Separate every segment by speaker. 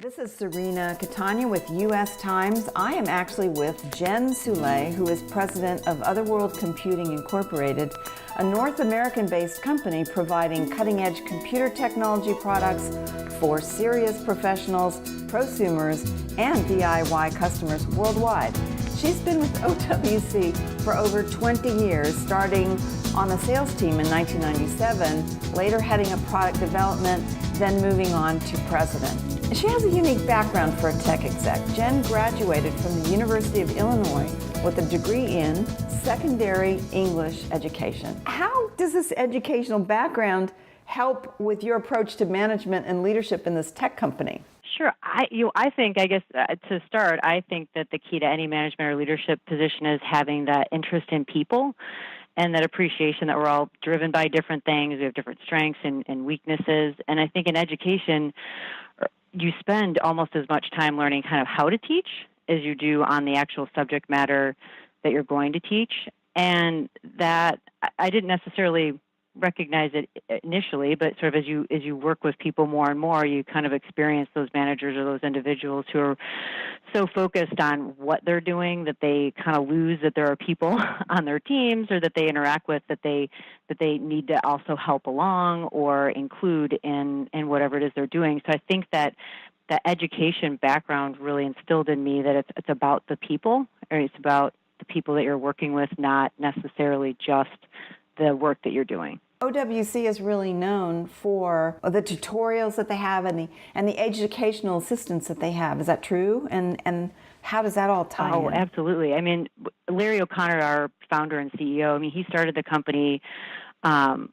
Speaker 1: This is Cirina Catania with U.S. Times. I am actually with Jen Soulé, who is president of Otherworld Computing Incorporated, a North American-based company providing cutting-edge computer technology products for serious professionals, prosumers, and DIY customers worldwide. She's been with OWC for over 20 years, starting on the sales team in 1997, later heading up product development, then moving on to president. She has a unique background for a tech exec. Jen graduated from the University of Illinois with a degree in secondary English education. How does this educational background help with your approach to management and leadership in this tech company?
Speaker 2: Sure. I think to start, I think that the key to any management or leadership position is having that interest in people and that appreciation that we're all driven by different things. We have different strengths and weaknesses. And I think in education, you spend almost as much time learning kind of how to teach as you do on the actual subject matter that you're going to teach. And that I didn't necessarily recognize it initially, but sort of as you work with people more and more, you kind of experience those managers or those individuals who are so focused on what they're doing that they kind of lose that there are people on their teams or that they interact with that they need to also help along or include in whatever it is they're doing. So I think that the education background really instilled in me that it's about the people, or it's about the people that you're working with, not necessarily just the work that you're doing.
Speaker 1: OWC is really known for the tutorials that they have and the educational assistance that they have. Is that true? And how does that all tie in?
Speaker 2: Oh, absolutely. I mean, Larry O'Connor, our founder and CEO, I mean, he started the company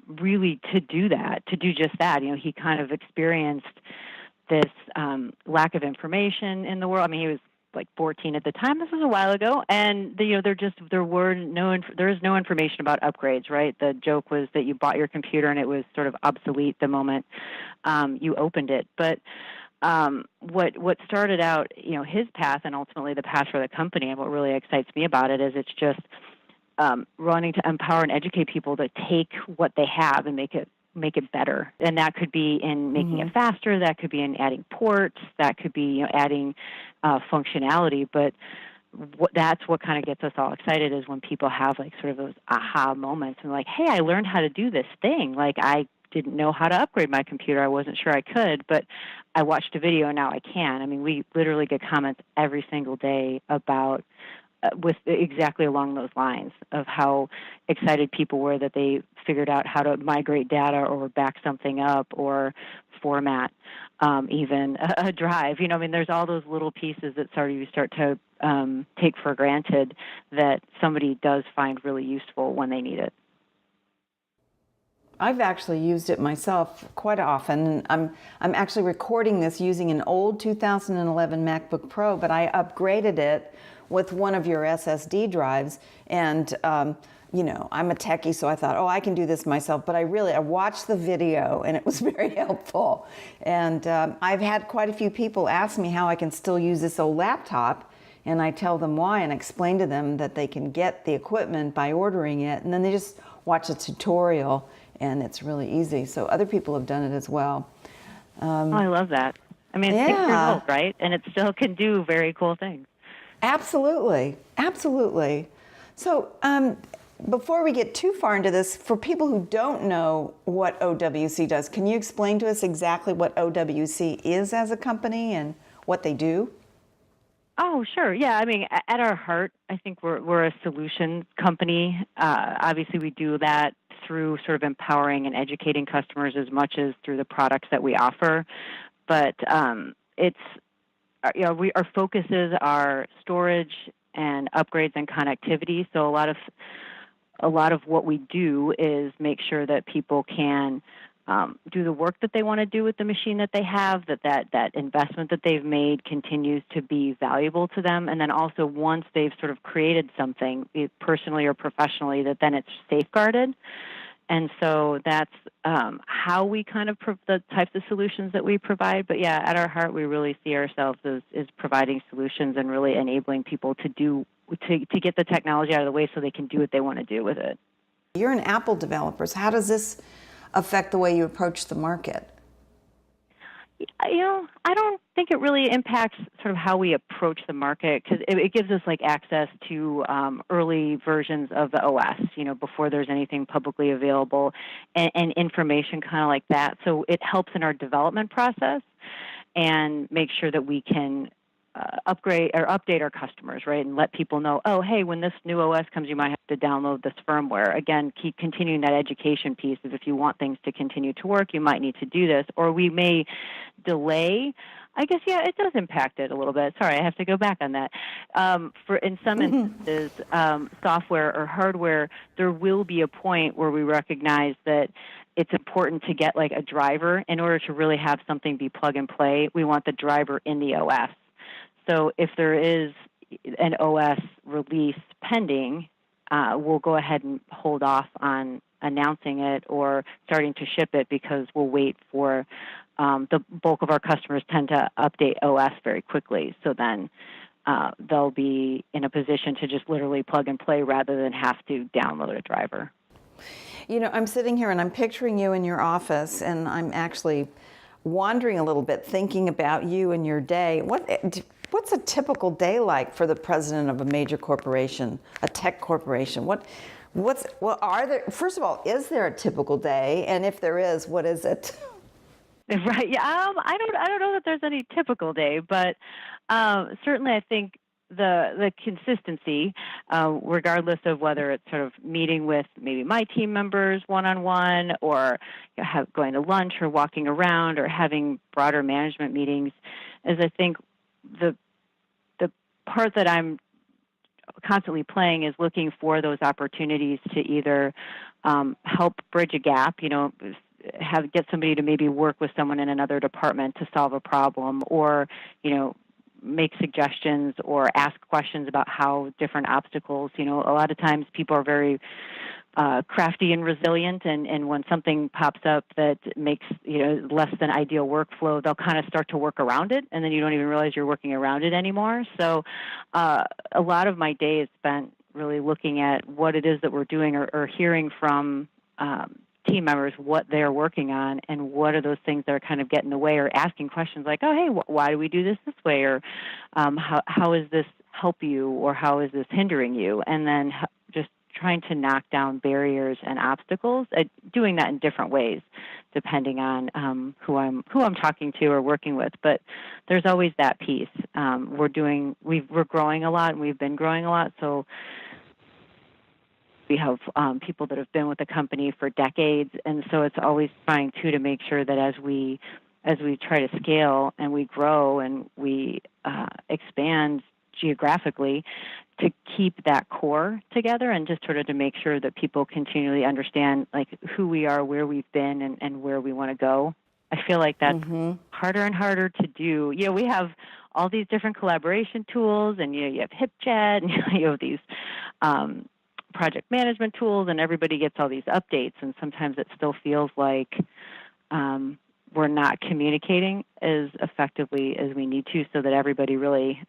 Speaker 2: really to do that, to do just that. You know, he kind of experienced this lack of information in the world. I mean, he was like 14 at the time. This was a while ago, and there is no information about upgrades. Right? The joke was that you bought your computer and it was sort of obsolete the moment you opened it. But what started out, his path and ultimately the path for the company, and what really excites me about it is it's just wanting to empower and educate people to take what they have and make it better. And that could be in making it faster, that could be in adding ports, that could be adding functionality. But that's what kind of gets us all excited is when people have like sort of those aha moments and like, hey, I learned how to do this thing. Like I didn't know how to upgrade my computer. I wasn't sure I could, but I watched a video and now I can. I mean, we literally get comments every single day about with exactly along those lines of how excited people were that they figured out how to migrate data or back something up or format even a drive. I mean, there's all those little pieces that you start to take for granted that somebody does find really useful when they need it.
Speaker 1: I've actually used it myself quite often. I'm actually recording this using an old 2011 MacBook Pro, but I upgraded it with one of your SSD drives. And, I'm a techie, so I thought, I can do this myself. But I watched the video, and it was very helpful. And I've had quite a few people ask me how I can still use this old laptop. And I tell them why and explain to them that they can get the equipment by ordering it. And then they just watch a tutorial, and it's really easy. So other people have done it as well.
Speaker 2: I love that. I mean, it's 6 years old, right? And it still can do very cool things.
Speaker 1: Absolutely. Absolutely. So before we get too far into this, for people who don't know what OWC does, can you explain to us exactly what OWC is as a company and what they do?
Speaker 2: Oh, sure. Yeah. I mean, at our heart, I think we're a solution company. Obviously, we do that through sort of empowering and educating customers as much as through the products that we offer. But our focuses are storage and upgrades and connectivity. So a lot of what we do is make sure that people can do the work that they want to do with the machine that they have, that investment that they've made continues to be valuable to them. And then also once they've sort of created something, personally or professionally, that then it's safeguarded. And so that's how we kind of the types of solutions that we provide. But yeah, at our heart, we really see ourselves as providing solutions and really enabling people to get the technology out of the way so they can do what they want to do with it.
Speaker 1: You're an Apple developer. So how does this affect the way you approach the market?
Speaker 2: I don't think it really impacts sort of how we approach the market, because it gives us like access to early versions of the OS, before there's anything publicly available, and information kind of like that. So it helps in our development process and make sure that we can upgrade or update our customers, right, and let people know, oh, hey, when this new OS comes, you might have to download this firmware. Again, keep continuing that education piece of, if you want things to continue to work, you might need to do this, or we may delay. I guess, yeah, it does impact it a little bit. Sorry, I have to go back on that. For in some instances, software or hardware, there will be a point where we recognize that it's important to get like a driver in order to really have something be plug and play. We want the driver in the OS. So if there is an OS release pending, we'll go ahead and hold off on announcing it or starting to ship it, because we'll wait for the bulk of our customers tend to update OS very quickly. So then they'll be in a position to just literally plug and play rather than have to download a driver.
Speaker 1: I'm sitting here and I'm picturing you in your office, and I'm actually wandering a little bit, thinking about you and your day. What's a typical day like for the president of a major corporation, a tech corporation? First of all, is there a typical day? And if there is, what is it?
Speaker 2: Right. Yeah. I don't know that there's any typical day, but certainly I think the consistency, regardless of whether it's sort of meeting with maybe my team members one-on-one, or going to lunch or walking around or having broader management meetings, is I think the part that I'm constantly playing is looking for those opportunities to either help bridge a gap, get somebody to maybe work with someone in another department to solve a problem, or, make suggestions or ask questions about how different obstacles, a lot of times people are very crafty and resilient, and when something pops up that makes less than ideal workflow, they'll kind of start to work around it, and then you don't even realize you're working around it anymore. So a lot of my day is spent really looking at what it is that we're doing, or hearing from team members what they're working on, and what are those things that are kind of getting in the way, or asking questions like, oh, hey, why do we do this way, or how is this help you, or how is this hindering you, and then just trying to knock down barriers and obstacles, doing that in different ways depending on who I'm talking to or working with. But there's always that piece. We're growing a lot, and we've been growing a lot, so we have people that have been with the company for decades, and so it's always trying to make sure that as we try to scale and we grow and we expand geographically, to keep that core together, and just sort of to make sure that people continually understand like who we are, where we've been, and where we want to go. I feel like that's harder and harder to do. We have all these different collaboration tools, and you have HipChat, and you have these project management tools, and everybody gets all these updates, and sometimes it still feels like we're not communicating as effectively as we need to, so that everybody really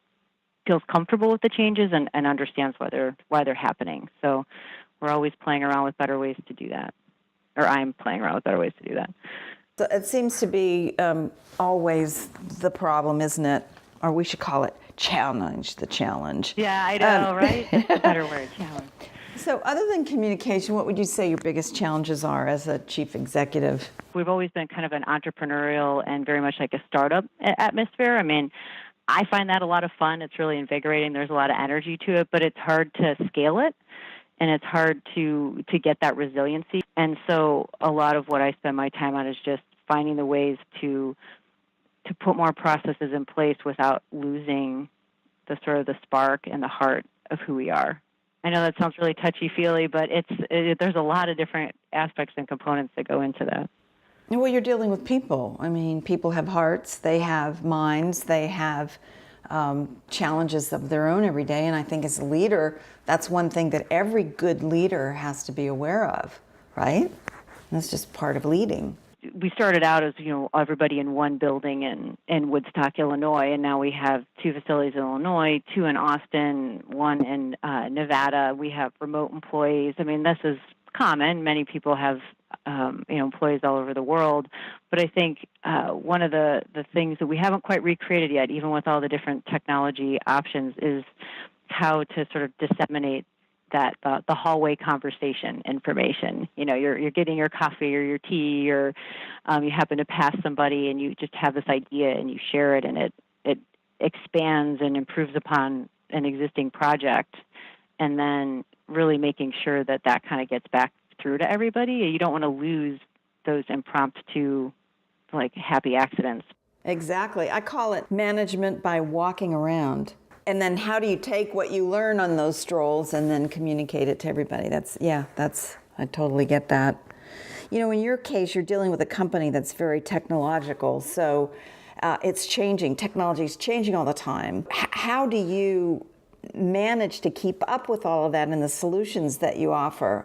Speaker 2: feels comfortable with the changes and understands why they're happening. So we're always playing around with better ways to do that, or I'm playing around with better ways to do that.
Speaker 1: So it seems to be always the problem, isn't it? Or we should call it the challenge.
Speaker 2: Yeah, I know, right? It's a better word, challenge.
Speaker 1: So other than communication, what would you say your biggest challenges are as a chief executive?
Speaker 2: We've always been kind of an entrepreneurial and very much like a startup atmosphere. I mean, I find that a lot of fun. It's really invigorating. There's a lot of energy to it, but it's hard to scale it, and it's hard to get that resiliency. And so a lot of what I spend my time on is just finding the ways to put more processes in place without losing the sort of the spark and the heart of who we are. I know that sounds really touchy-feely, but there's a lot of different aspects and components that go into that.
Speaker 1: Well, you're dealing with people. I mean, people have hearts, they have minds, they have challenges of their own every day. And I think as a leader, that's one thing that every good leader has to be aware of, right? That's just part of leading.
Speaker 2: We started out as, everybody in one building in Woodstock, Illinois, and now we have 2 facilities in Illinois, 2 in Austin, 1 in Nevada. We have remote employees. I mean, this is common. Many people have employees all over the world. But I think one of the things that we haven't quite recreated yet, even with all the different technology options, is how to sort of disseminate that the hallway conversation information. You're getting your coffee or your tea, or you happen to pass somebody and you just have this idea and you share it, and it expands and improves upon an existing project, and then really making sure that kind of gets back through to everybody. You don't want to lose those impromptu, happy accidents.
Speaker 1: Exactly. I call it management by walking around. And then how do you take what you learn on those strolls and then communicate it to everybody? I totally get that. In your case, you're dealing with a company that's very technological, so it's changing. Technology is changing all the time. How do you manage to keep up with all of that and the solutions that you offer?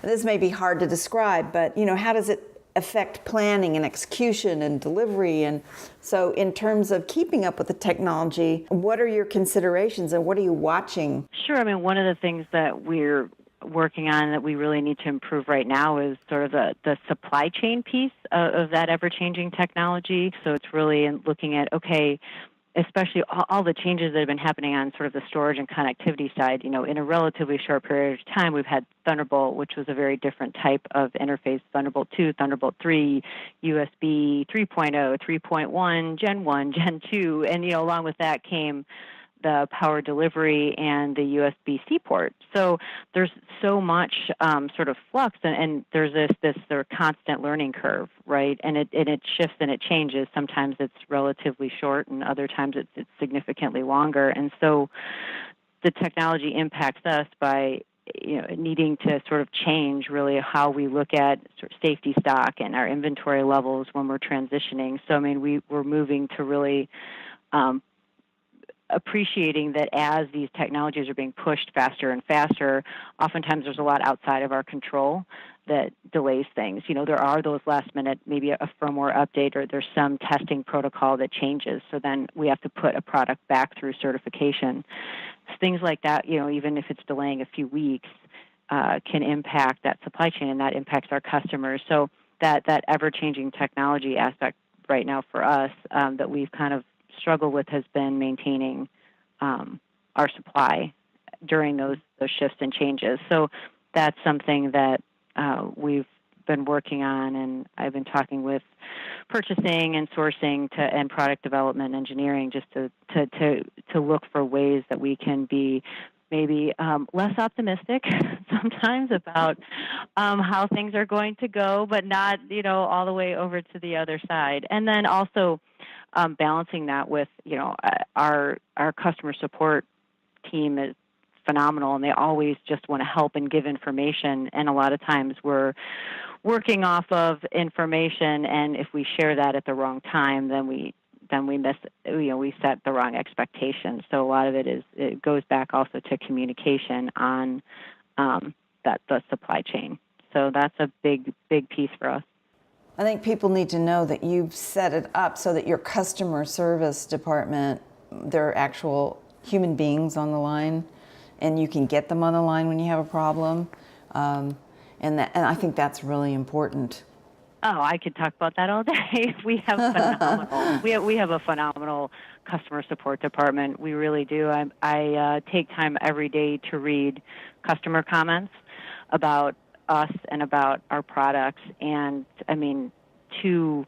Speaker 1: This may be hard to describe, but how does it affect planning and execution and delivery? And so in terms of keeping up with the technology, what are your considerations and what are you watching?
Speaker 2: Sure. I mean, one of the things that we're working on that we really need to improve right now is sort of the supply chain piece of that ever-changing technology. So it's really looking at, especially all the changes that have been happening on sort of the storage and connectivity side. In a relatively short period of time, we've had Thunderbolt, which was a very different type of interface, Thunderbolt II, Thunderbolt III, USB 3.0, 3.1, Gen 1, Gen 2, and along with that came the power delivery and the USB-C port. So there's so much sort of flux, and there's this sort of constant learning curve, right? And it shifts and it changes. Sometimes it's relatively short, and other times it's significantly longer. And so the technology impacts us by needing to sort of change really how we look at sort of safety stock and our inventory levels when we're transitioning. So I mean, we're moving to really appreciating that as these technologies are being pushed faster and faster, oftentimes there's a lot outside of our control that delays things. There are those last minute, maybe a firmware update, or there's some testing protocol that changes. So then we have to put a product back through certification. Things like that, even if it's delaying a few weeks, can impact that supply chain, and that impacts our customers. So that ever-changing technology aspect right now for us that we've kind of struggle with has been maintaining our supply during those shifts and changes. So that's something that we've been working on, and I've been talking with purchasing and sourcing and product development and engineering just to look for ways that we can be maybe less optimistic sometimes about how things are going to go, but not all the way over to the other side. And then also balancing that with our customer support team is phenomenal, and they always just want to help and give information. And a lot of times we're working off of information, and if we share that at the wrong time, then we miss, we set the wrong expectations. So a lot of it goes back also to communication on the supply chain. So that's a big piece for us.
Speaker 1: I think people need to know that you've set it up so that your customer service department, they're actual human beings on the line, and you can get them on the line when you have a problem. And I think that's really important.
Speaker 2: Oh, I could talk about that all day. We have we have a phenomenal customer support department. We really do. I take time every day to read customer comments about us and about our products, and I mean, to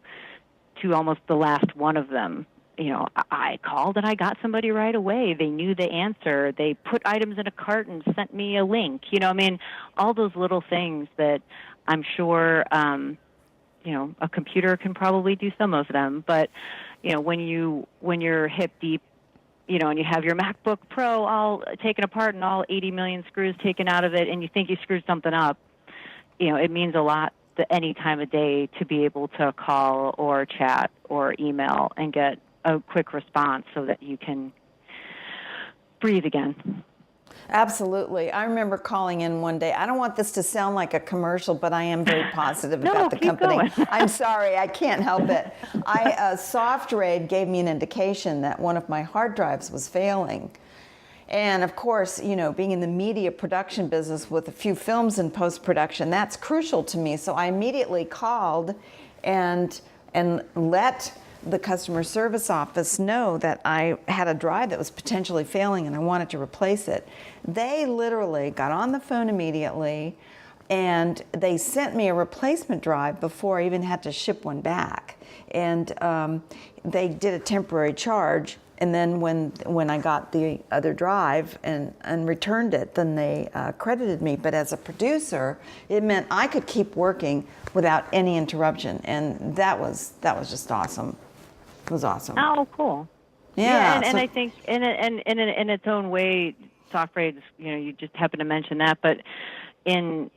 Speaker 2: almost the last one of them, I called and I got somebody right away. They knew the answer. They put items in a cart and sent me a link. All those little things that I'm sure a computer can probably do some of them, but when you're hip deep, and you have your MacBook Pro all taken apart and all 80 million screws taken out of it, and you think you screwed something up, it means a lot any time of day to be able to call or chat or email and get a quick response so that you can breathe again.
Speaker 1: Absolutely. I remember calling in one day. I don't want this to sound like a commercial, but I am very positive about the company. I'm sorry, I can't help it. SoftRaid gave me an indication that one of my hard drives was failing. And of course, being in the media production business with a few films in post-production, that's crucial to me. So I immediately called and let the customer service office know that I had a drive that was potentially failing and I wanted to replace it. They literally got on the phone immediately and they sent me a replacement drive before I even had to ship one back. And they did a temporary charge. And then when I got the other drive and returned it, then they credited me. But as a producer, it meant I could keep working without any interruption. And that was just awesome. It was awesome.
Speaker 2: Oh, cool.
Speaker 1: Yeah,
Speaker 2: and I think in its own way, software, you just happen to mention that, but in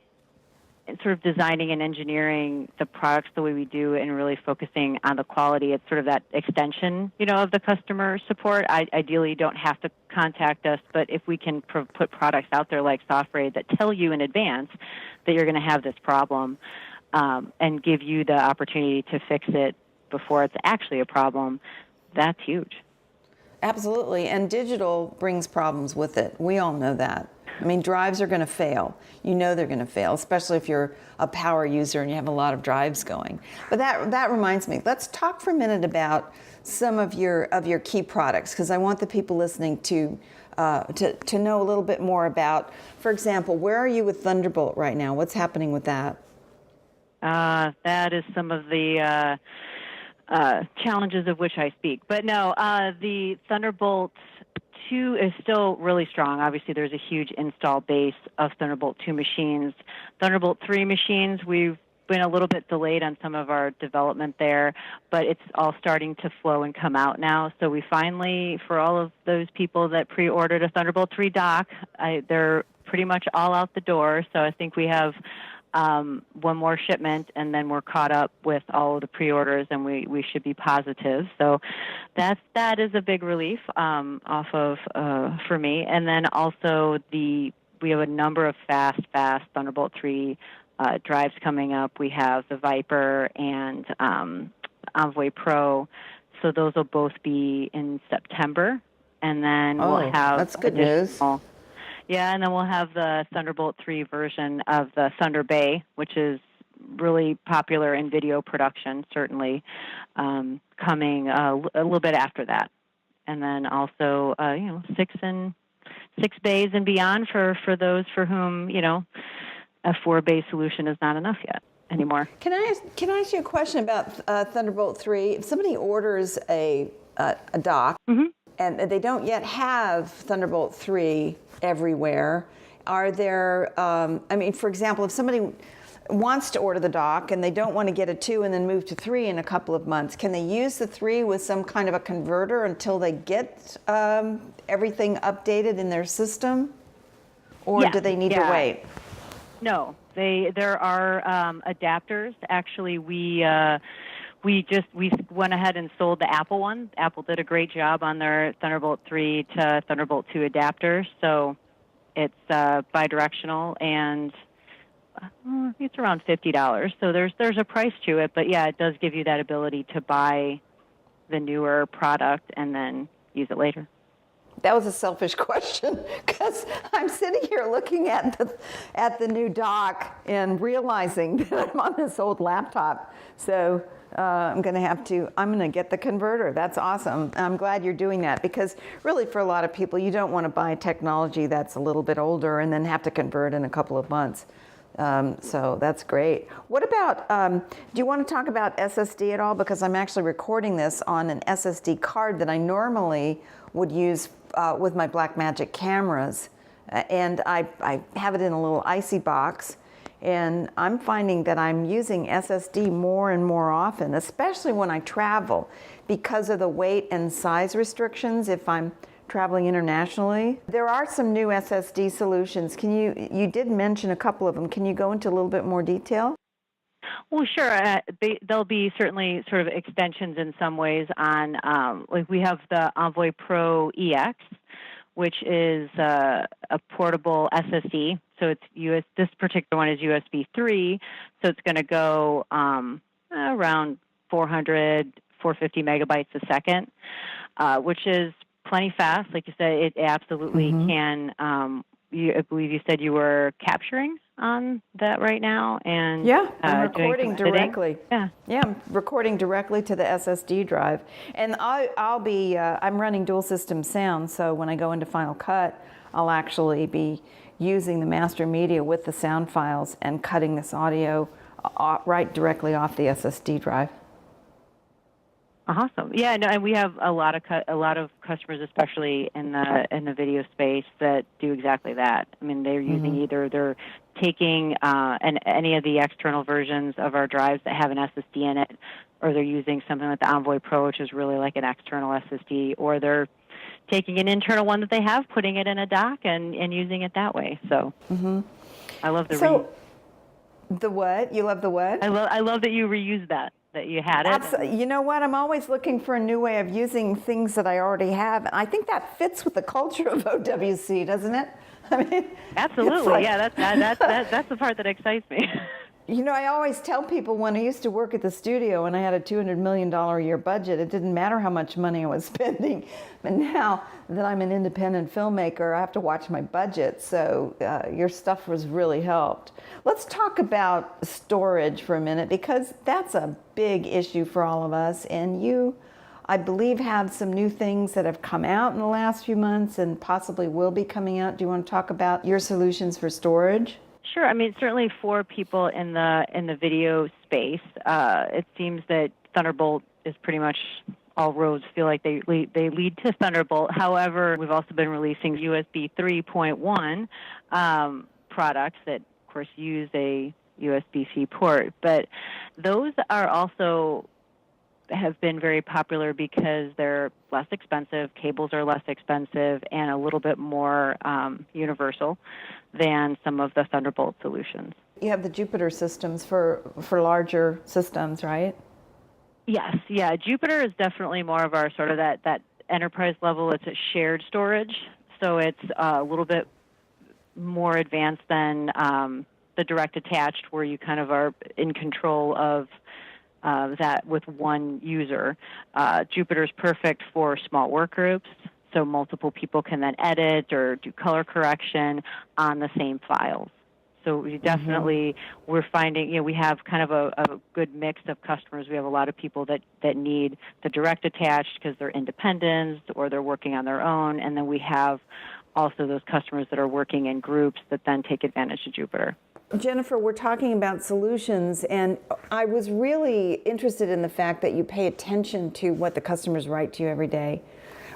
Speaker 2: sort of designing and engineering the products the way we do and really focusing on the quality, it's sort of that extension, of the customer support. Ideally, you don't have to contact us, but if we can put products out there like software that tell you in advance that you're going to have this problem and give you the opportunity to fix it before it's actually a problem, that's huge.
Speaker 1: Absolutely, and digital brings problems with it. We all know that. I mean, drives are going to fail. They're going to fail, especially if you're a power user and you have a lot of drives going. But that reminds me, let's talk for a minute about some of your key products, because I want the people listening to know a little bit more about, for example, where are you with Thunderbolt right now? What's happening with that?
Speaker 2: That is some of the challenges of which I speak. But no, the Thunderbolt 2 is still really strong. Obviously, there's a huge install base of Thunderbolt 2 machines. Thunderbolt 3 machines, we've been a little bit delayed on some of our development there, but it's all starting to flow and come out now. So we finally, for all of those people that pre-ordered a Thunderbolt 3 dock, they're pretty much all out the door. So I think we have one more shipment, and then we're caught up with all of the pre-orders, and we should be positive. So that is a big relief off of for me. And then also we have a number of fast Thunderbolt 3 drives coming up. We have the Viper and Envoy Pro. So those will both be in September, and then we'll have
Speaker 1: that's good news.
Speaker 2: Yeah, and then we'll have the Thunderbolt 3 version of the Thunder Bay, which is really popular in video production, certainly, coming a little bit after that. And then also, 6 bays and beyond for those for whom, a 4-bay solution is not enough yet anymore.
Speaker 1: Can I ask you a question about Thunderbolt 3? If somebody orders a dock, mm-hmm. and they don't yet have Thunderbolt 3 everywhere, are there, for example, if somebody wants to order the dock and they don't want to get a 2 and then move to 3 in a couple of months, can they use the 3 with some kind of a converter until they get everything updated in their system? Or do they need to wait?
Speaker 2: No, there are adapters. Actually, we went ahead and sold the Apple one. Apple did a great job on their Thunderbolt 3 to Thunderbolt 2 adapter. So it's bidirectional, and it's around $50. So there's a price to it, but yeah, it does give you that ability to buy the newer product and then use it later.
Speaker 1: That was a selfish question, because I'm sitting here looking at the new dock and realizing that I'm on this old laptop. So I'm going to get the converter. That's awesome. I'm glad you're doing that, because really for a lot of people, you don't want to buy technology that's a little bit older and then have to convert in a couple of months. So that's great. What about, do you want to talk about SSD at all? Because I'm actually recording this on an SSD card that I normally would use with my Blackmagic cameras. And I have it in a little icy box. And I'm finding that I'm using SSD more and more often, especially when I travel, because of the weight and size restrictions if I'm traveling internationally. There are some new SSD solutions. You did mention a couple of them. Can you go into a little bit more detail?
Speaker 2: Well, sure. There'll be certainly sort of extensions in some ways on, like we have the Envoy Pro EX, which is a portable SSD. So it's this particular one is USB 3, so it's going to go around 450 megabytes a second, which is plenty fast. Like you said, it absolutely can. I believe you said you were capturing on that right now, and
Speaker 1: yeah, I'm recording
Speaker 2: doing
Speaker 1: directly.
Speaker 2: Yeah,
Speaker 1: I'm recording directly to the SSD drive, and I'm running dual system sound. So when I go into Final Cut, I'll actually be using the master media with the sound files and cutting this audio right directly off the SSD drive.
Speaker 2: awesome. Yeah, no, and we have a lot of customers, especially in the video space, that do exactly that. I mean, they're using either they're taking any of the external versions of our drives that have an SSD in it, or they're using something like the Envoy Pro, which is really like an external SSD, or they're taking an internal one that they have, putting it in a dock, and using it that way. So I love the
Speaker 1: the what? You love the what?
Speaker 2: I love that you reused that you had it.
Speaker 1: Absolutely. You know what? I'm always looking for a new way of using things that I already have. And I think that fits with the culture of OWC, doesn't it? I mean,
Speaker 2: absolutely.
Speaker 1: Like,
Speaker 2: yeah, that's the part that excites me.
Speaker 1: You know, I always tell people when I used to work at the studio and I had a $200 million a year budget, it didn't matter how much money I was spending. But now that I'm an independent filmmaker, I have to watch my budget. So your stuff has really helped. Let's talk about storage for a minute, because that's a big issue for all of us. And you, I believe, have some new things that have come out in the last few months and possibly will be coming out. Do you want to talk about your solutions for storage?
Speaker 2: Sure. I mean, certainly for people in the video space, it seems that Thunderbolt is pretty much all roads feel like they lead to Thunderbolt. However, we've also been releasing USB 3.1 products that, of course, use a USB-C port. But those are also have been very popular because they're less expensive, cables are less expensive, and a little bit more universal than some of the Thunderbolt solutions.
Speaker 1: You have the Jupiter systems for larger systems, right?
Speaker 2: Yes, yeah. Jupiter is definitely more of our sort of that enterprise level. It's a shared storage, so it's a little bit more advanced than the direct attached, where you kind of are in control of that with one user. Jupiter is perfect for small work groups, so multiple people can then edit or do color correction on the same files. So we definitely, we're finding, we have kind of a good mix of customers. We have a lot of people that need the direct attached because they're independents or they're working on their own, and then we have also those customers that are working in groups that then take advantage of Jupiter.
Speaker 1: Jennifer, we're talking about solutions, and I was really interested in the fact that you pay attention to what the customers write to you every day.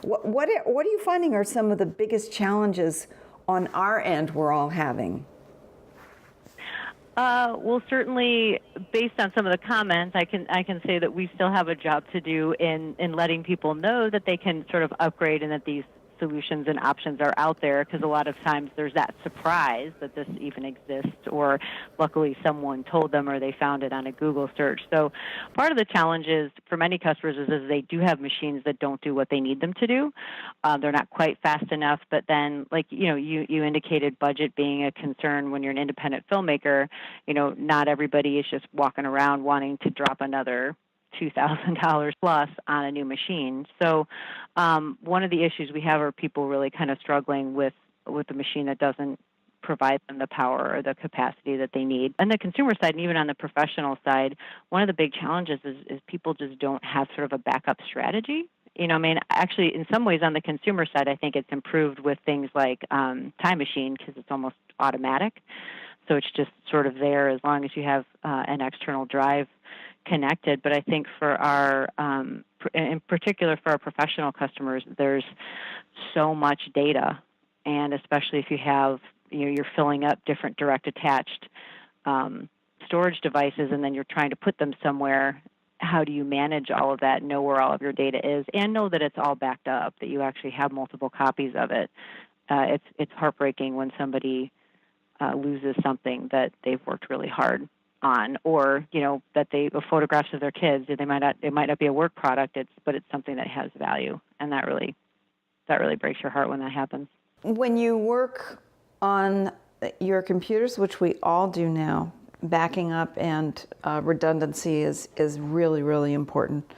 Speaker 1: What are you finding are some of the biggest challenges on our end we're all having?
Speaker 2: Well, certainly, based on some of the comments, I can say that we still have a job to do in letting people know that they can sort of upgrade and that these solutions and options are out there, because a lot of times there's that surprise that this even exists, or luckily someone told them or they found it on a Google search. So part of the challenge is for many customers is they do have machines that don't do what they need them to do. They're not quite fast enough, but then, like, you indicated budget being a concern when you're an independent filmmaker. Not everybody is just walking around wanting to drop another $2,000 plus on a new machine. So one of the issues we have are people really kind of struggling with a machine that doesn't provide them the power or the capacity that they need. On the consumer side, and even on the professional side, one of the big challenges is people just don't have sort of a backup strategy. Actually, in some ways on the consumer side, I think it's improved with things like Time Machine, because it's almost automatic. So it's just sort of there as long as you have an external drive connected. But I think for our, in particular for our professional customers, there's so much data, and especially if you have, you're filling up different direct attached storage devices, and then you're trying to put them somewhere. How do you manage all of that, know where all of your data is, and know that it's all backed up, that you actually have multiple copies of it? It's heartbreaking when somebody loses something that they've worked really hard on, or that they photographs of their kids. It might not be a work product, but it's something that has value, and that really breaks your heart when that happens. When
Speaker 1: you work on your computers, which we all do now, backing up and redundancy is really, really important.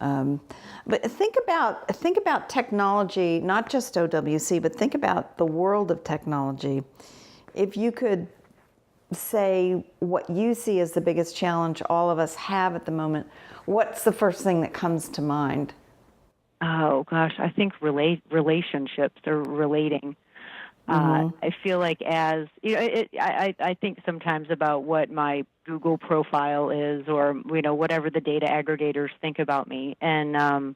Speaker 1: Um, but think about technology, not just OWC, but think about the world of technology. If you could say what you see as the biggest challenge all of us have at the moment, what's the first thing that comes to mind?
Speaker 2: Oh gosh, I think relationships or relating. I feel like as you know, I think sometimes about what my Google profile is, or whatever the data aggregators think about me, and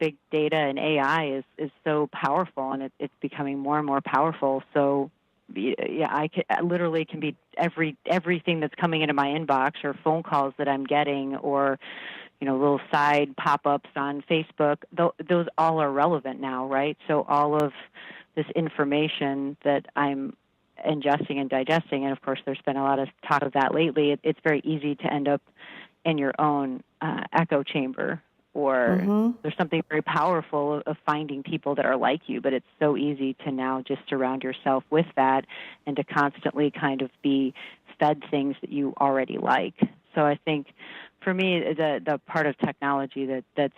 Speaker 2: big data and AI is so powerful, and it's becoming more and more powerful. So yeah, I literally can be everything that's coming into my inbox, or phone calls that I'm getting, or little side pop-ups on Facebook. Those all are relevant now, right? So all of this information that I'm ingesting and digesting, and of course there's been a lot of talk of that lately, it's very easy to end up in your own echo chamber, or there's something very powerful of finding people that are like you, but it's so easy to now just surround yourself with that and to constantly kind of be fed things that you already like. So I think for me, the part of technology that's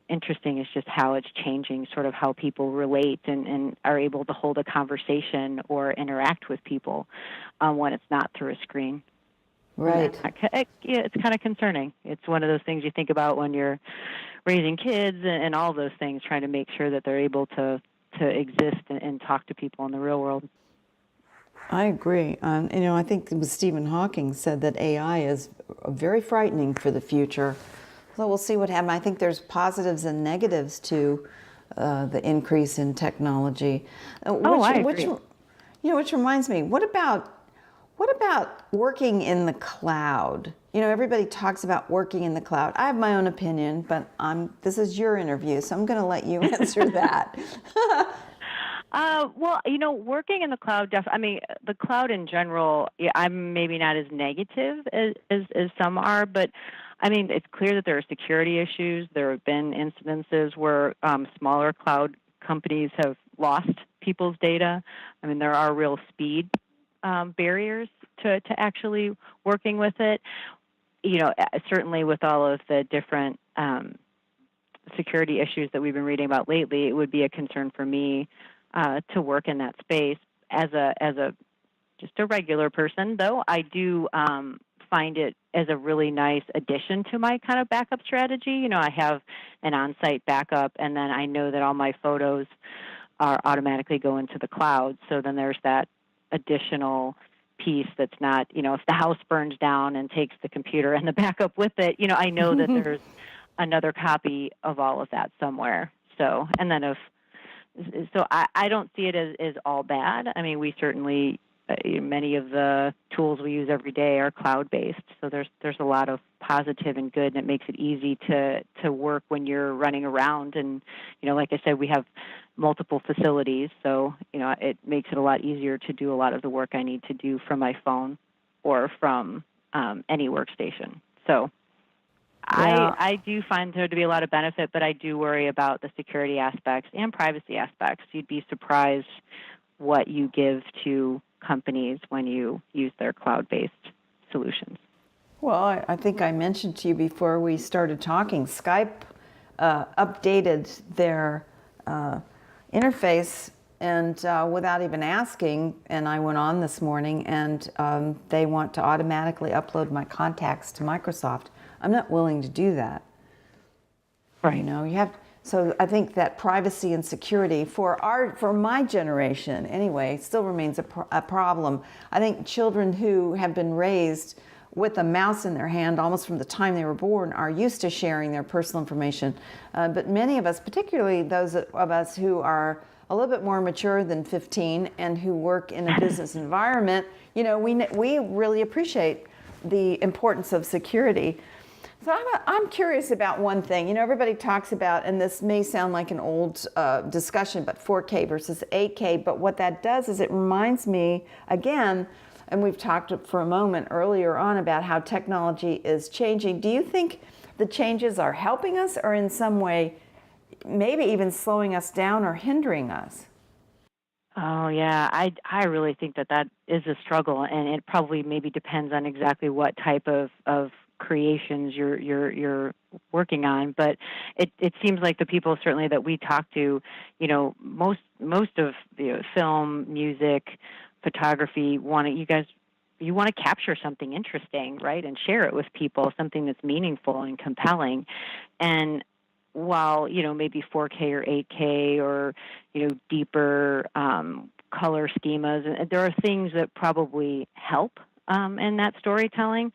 Speaker 2: interesting is just how it's changing sort of how people relate and are able to hold a conversation or interact with people when it's not through a screen.
Speaker 1: Right.
Speaker 2: It's kind of concerning. It's one of those things you think about when you're raising kids and all those things, trying to make sure that they're able to exist and talk to people in the real world.
Speaker 1: I agree. I think it was Stephen Hawking said that AI is very frightening for the future. So we'll see what happens. I think there's positives and negatives to the increase in technology.
Speaker 2: I agree.
Speaker 1: Which reminds me, what about working in the cloud? Everybody talks about working in the cloud. I have my own opinion, but this is your interview, so I'm going to let you answer that.
Speaker 2: Well, working in the cloud, the cloud in general, I'm maybe not as negative as some are, but it's clear that there are security issues. There have been incidences where smaller cloud companies have lost people's data. There are real speed barriers to actually working with it. Certainly with all of the different security issues that we've been reading about lately, it would be a concern for me to work in that space as a just a regular person. Though I do find it as a really nice addition to my kind of backup strategy. I have an on-site backup, and then I know that all my photos are automatically go into the cloud. So then there's that additional piece that's not, if the house burns down and takes the computer and the backup with it, I know that there's another copy of all of that somewhere. So, and then I don't see it as all bad. We certainly, many of the tools we use every day are cloud-based. So there's a lot of positive and good, and it makes it easy to work when you're running around. And, like I said, we have multiple facilities. So, it makes it a lot easier to do a lot of the work I need to do from my phone or from any workstation. So
Speaker 1: Yeah.
Speaker 2: I do find there to be a lot of benefit, but I do worry about the security aspects and privacy aspects. You'd be surprised what you give to companies when you use their cloud-based solutions.
Speaker 1: Well, I think I mentioned to you before we started talking, Skype updated their interface and without even asking, and I went on this morning, and they want to automatically upload my contacts to Microsoft. I'm not willing to do that.
Speaker 2: Right.
Speaker 1: You have. So I think that privacy and security for my generation anyway still remains a problem. I think children who have been raised with a mouse in their hand almost from the time they were born are used to sharing their personal information. But many of us, particularly those of us who are a little bit more mature than 15 and who work in a business environment, we really appreciate the importance of security. So I'm curious about one thing. Everybody talks about, and this may sound like an old discussion, but 4K versus 8K. But what that does is it reminds me, again, and we've talked for a moment earlier on about how technology is changing. Do you think the changes are helping us or in some way maybe even slowing us down or hindering us?
Speaker 2: Oh, yeah. I really think that is a struggle, and it probably maybe depends on exactly what type of creations you're working on. But it seems like the people certainly that we talk to, most of film, music, photography you want to capture something interesting, right, and share it with people, something that's meaningful and compelling. And while, maybe 4K or 8K or, deeper color schemas, there are things that probably help in that storytelling.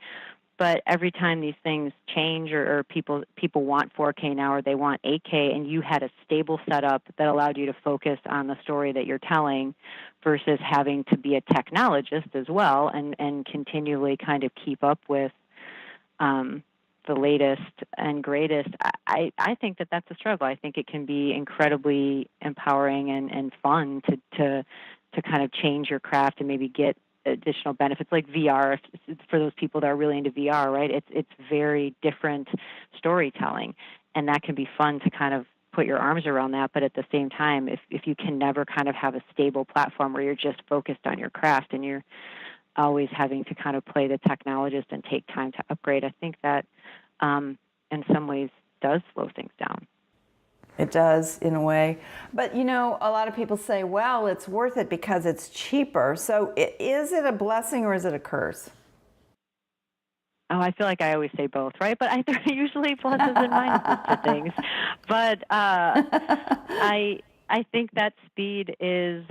Speaker 2: But every time these things change or people want 4K now or they want 8K, and you had a stable setup that allowed you to focus on the story that you're telling versus having to be a technologist as well and continually kind of keep up with the latest and greatest, I think that's a struggle. I think it can be incredibly empowering and fun to kind of change your craft and maybe get additional benefits like VR for those people that are really into VR, right? It's very different storytelling, and that can be fun to kind of put your arms around that. But at the same time, if you can never kind of have a stable platform where you're just focused on your craft and you're always having to kind of play the technologist and take time to upgrade, I think that in some ways does slow things down.
Speaker 1: It does, in a way. But, a lot of people say, well, it's worth it because it's cheaper. So is it a blessing or is it a curse?
Speaker 2: Oh, I feel like I always say both, right? But there are usually pluses and minuses to things. But I think that speed is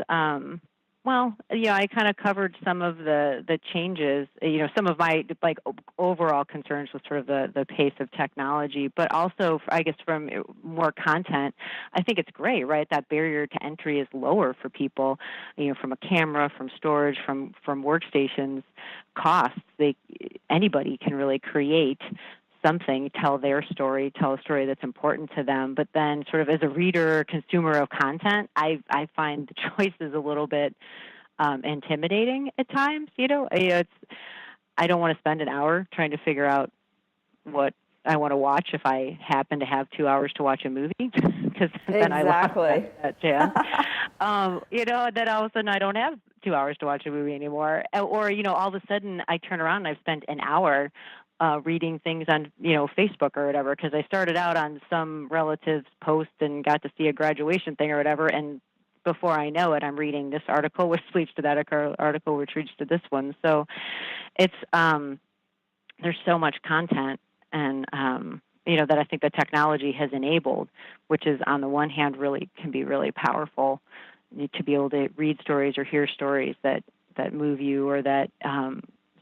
Speaker 2: I kind of covered some of the changes, some of my overall concerns with sort of the pace of technology, but also I guess from more content, I think it's great, right? That barrier to entry is lower for people, from a camera, from storage, from workstations, costs. Anybody can really create something, tell their story, tell a story that's important to them. But then sort of as a reader, consumer of content, I find the choice is a little bit intimidating at times. I don't want to spend an hour trying to figure out what I want to watch if I happen to have 2 hours to watch a movie, because then I lost that chance. Then all of a sudden I don't have 2 hours to watch a movie anymore. Or, all of a sudden I turn around and I've spent an hour reading things on, Facebook or whatever, because I started out on some relative's post and got to see a graduation thing or whatever, and before I know it, I'm reading this article, which leads to that article, which leads to this one. So it's there's so much content, and that I think the technology has enabled, which is on the one hand really can be really powerful, to be able to read stories or hear stories that move you or that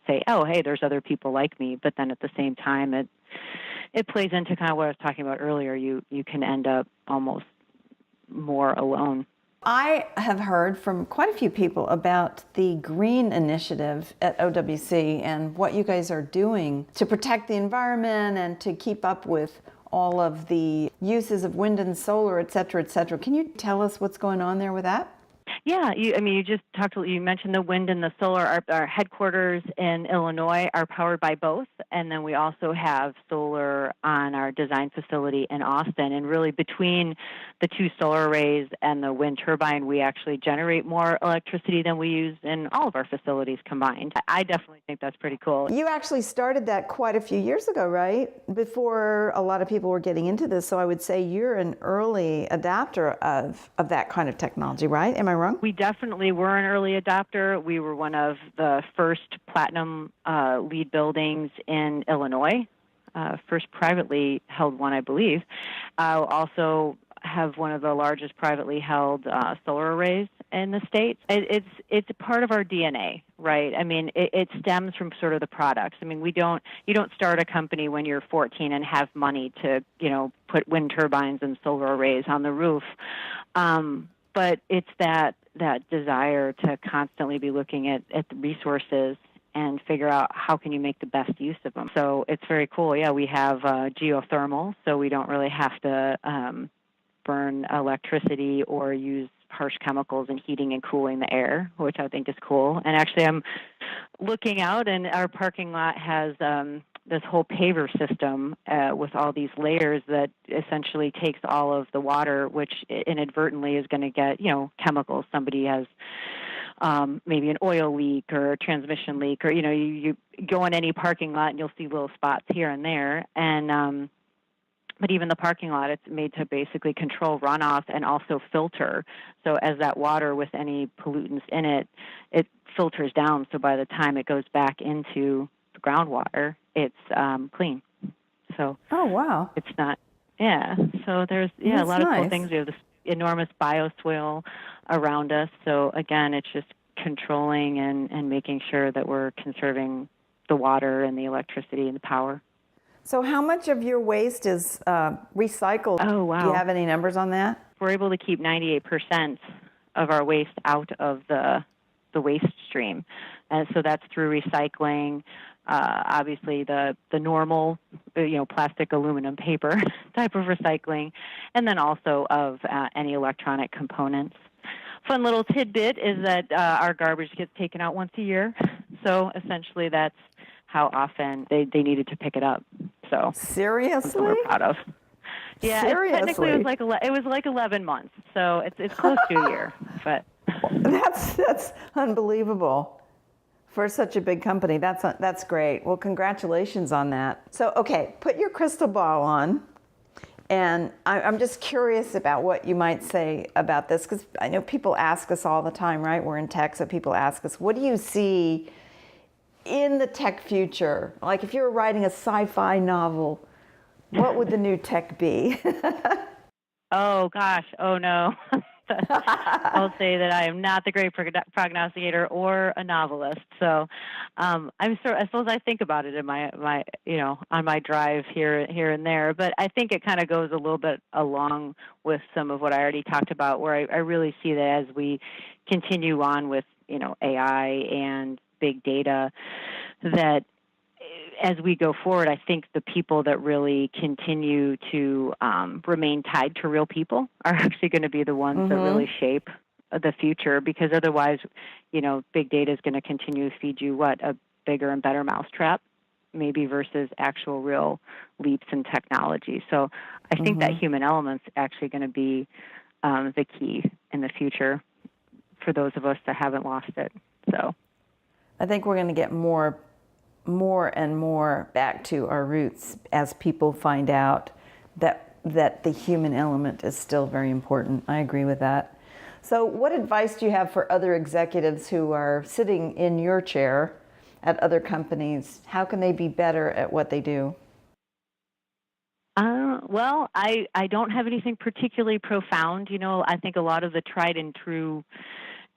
Speaker 2: say, oh, hey, there's other people like me. But then at the same time, it plays into kind of what I was talking about earlier. You can end up almost more alone.
Speaker 1: I have heard from quite a few people about the green initiative at OWC and what you guys are doing to protect the environment and to keep up with all of the uses of wind and solar, et cetera, et cetera. Can you tell us what's going on there with that?
Speaker 2: Yeah, you mentioned the wind and the solar. Our headquarters in Illinois are powered by both, and then we also have solar on our design facility in Austin. And really between the two solar arrays and the wind turbine, we actually generate more electricity than we use in all of our facilities combined. I definitely think that's pretty cool.
Speaker 1: You actually started that quite a few years ago, right? Before a lot of people were getting into this, so I would say you're an early adopter of that kind of technology, right? Am I wrong?
Speaker 2: We definitely were an early adopter. We were one of the first platinum LEED buildings in Illinois, first privately held one, I believe. Also have one of the largest privately held solar arrays in the States. It's a part of our DNA, right? I mean, it stems from sort of the products. I mean, you don't start a company when you're 14 and have money to, put wind turbines and solar arrays on the roof. But it's that desire to constantly be looking at the resources and figure out how can you make the best use of them. So it's very cool. Yeah, we have geothermal, so we don't really have to burn electricity or use harsh chemicals in heating and cooling the air, which I think is cool. And actually I'm looking out, and our parking lot has this whole paver system with all these layers that essentially takes all of the water, which inadvertently is going to get, chemicals. Somebody has maybe an oil leak or a transmission leak, or, you go in any parking lot and you'll see little spots here and there. And But even the parking lot, it's made to basically control runoff and also filter. So as that water with any pollutants in it, it filters down. So by the time it goes back into the groundwater, it's clean. So
Speaker 1: oh, wow.
Speaker 2: it's not, yeah. So there's, a lot of cool things. We have this enormous bioswale around us. So again, it's just controlling and making sure that we're conserving the water and the electricity and the power.
Speaker 1: So how much of your waste is recycled?
Speaker 2: Oh, wow.
Speaker 1: Do you have any numbers on that?
Speaker 2: We're able to keep 98% of our waste out of the waste stream. And so that's through recycling, obviously the normal, plastic, aluminum, paper type of recycling, and then also of any electronic components. Fun little tidbit is that our garbage gets taken out once a year. So essentially that's how often they needed to pick it up. So
Speaker 1: seriously,
Speaker 2: something we're proud of. Yeah, technically it was like 11 months, so it's close to a year. But
Speaker 1: that's unbelievable for such a big company. That's great. Well, congratulations on that. So okay, put your crystal ball on, and I'm just curious about what you might say about this, because I know people ask us all the time, right? We're in tech, so people ask us, what do you see in the tech future? Like if you were writing a sci-fi novel, what would the new tech be?
Speaker 2: Oh, gosh. Oh, no. I'll say that I am not the great prognosticator or a novelist. So I suppose I think about it in my on my drive here and there. But I think it kind of goes a little bit along with some of what I already talked about, where I really see that as we continue on with, AI and big data, that as we go forward, I think the people that really continue to remain tied to real people are actually going to be the ones that really shape the future, because otherwise, big data is going to continue to feed you a bigger and better mousetrap, maybe, versus actual real leaps in technology. So I think that human element's actually going to be the key in the future for those of us that haven't lost it. So
Speaker 1: I think we're going to get more and more back to our roots as people find out that the human element is still very important. I agree with that. So what advice do you have for other executives who are sitting in your chair at other companies? How can they be better at what they do?
Speaker 2: Well, I don't have anything particularly profound. I think a lot of the tried and true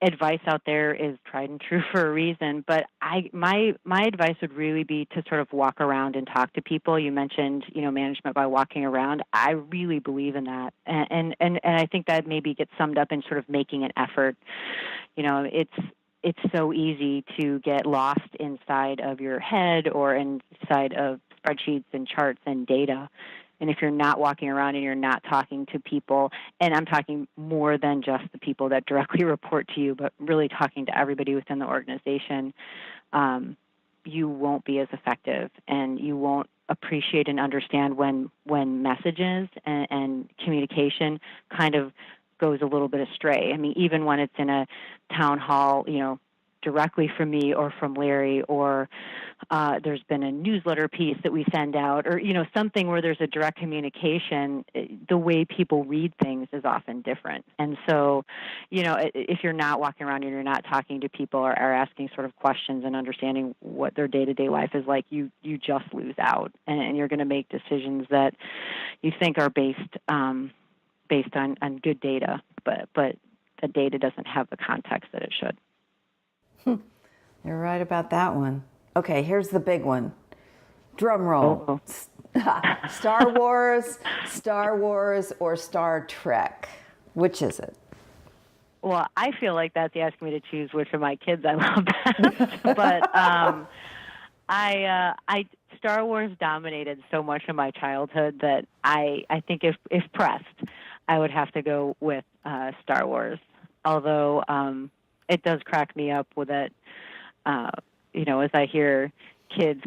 Speaker 2: advice out there is tried and true for a reason, but my advice would really be to sort of walk around and talk to people. You mentioned, management by walking around. I really believe in that, and I think that maybe gets summed up in sort of making an effort. It's so easy to get lost inside of your head or inside of spreadsheets and charts and data. And if you're not walking around and you're not talking to people, and I'm talking more than just the people that directly report to you, but really talking to everybody within the organization, you won't be as effective, and you won't appreciate and understand when messages and communication kind of goes a little bit astray. I mean, even when it's in a town hall, directly from me or from Larry, or there's been a newsletter piece that we send out, or something where there's a direct communication, the way people read things is often different. And so, if you're not walking around and you're not talking to people or asking sort of questions and understanding what their day-to-day life is like, you just lose out, and you're going to make decisions that you think are based on good data, but the data doesn't have the context that it should.
Speaker 1: You're right about that one. Okay, here's the big one. Drum roll. Star Wars, or Star Trek? Which is it?
Speaker 2: Well, I feel like that's asking me to choose which of my kids I love best. But Star Wars dominated so much of my childhood that I think if pressed, I would have to go with Star Wars. Although it does crack me up with it, as I hear kids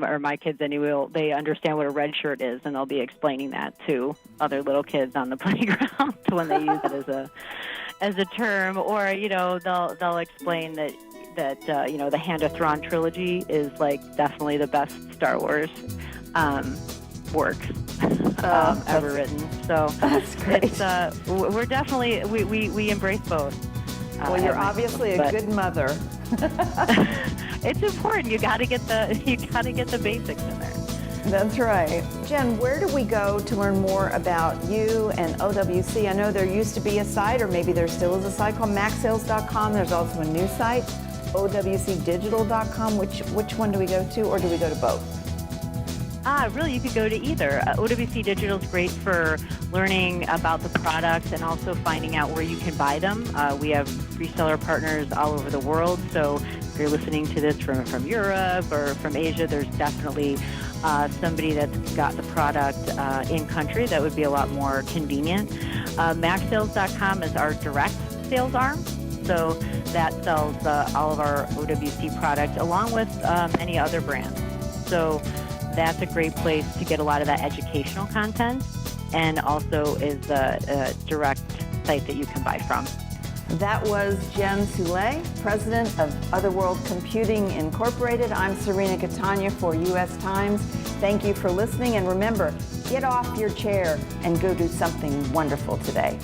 Speaker 2: or my kids anyway, they understand what a red shirt is, and they'll be explaining that to other little kids on the playground when they use it as a term, or they'll explain that the Hand of Thrawn trilogy is like definitely the best Star Wars work. ever written. So
Speaker 1: that's great.
Speaker 2: We're definitely, we embrace both.
Speaker 1: Well, you're obviously a good mother.
Speaker 2: It's important. You got to get the basics in there.
Speaker 1: That's right. Jen, where do we go to learn more about you and OWC? I know there used to be a site, or maybe there still is a site called MacSales.com. There's also a new site, OWCdigital.com. Which one do we go to, or do we go to both?
Speaker 2: Really, you could go to either. OWC Digital is great for learning about the products and also finding out where you can buy them. We have reseller partners all over the world, so if you're listening to this from Europe or from Asia, there's definitely somebody that's got the product in country that would be a lot more convenient. MacSales.com is our direct sales arm, so that sells all of our OWC products along with many other brands. So that's a great place to get a lot of that educational content, and also is a direct site that you can buy from.
Speaker 1: That was Jen Soulé, president of Other World Computing Incorporated. I'm Cirina Catania for U.S. Times. Thank you for listening, and remember, get off your chair and go do something wonderful today.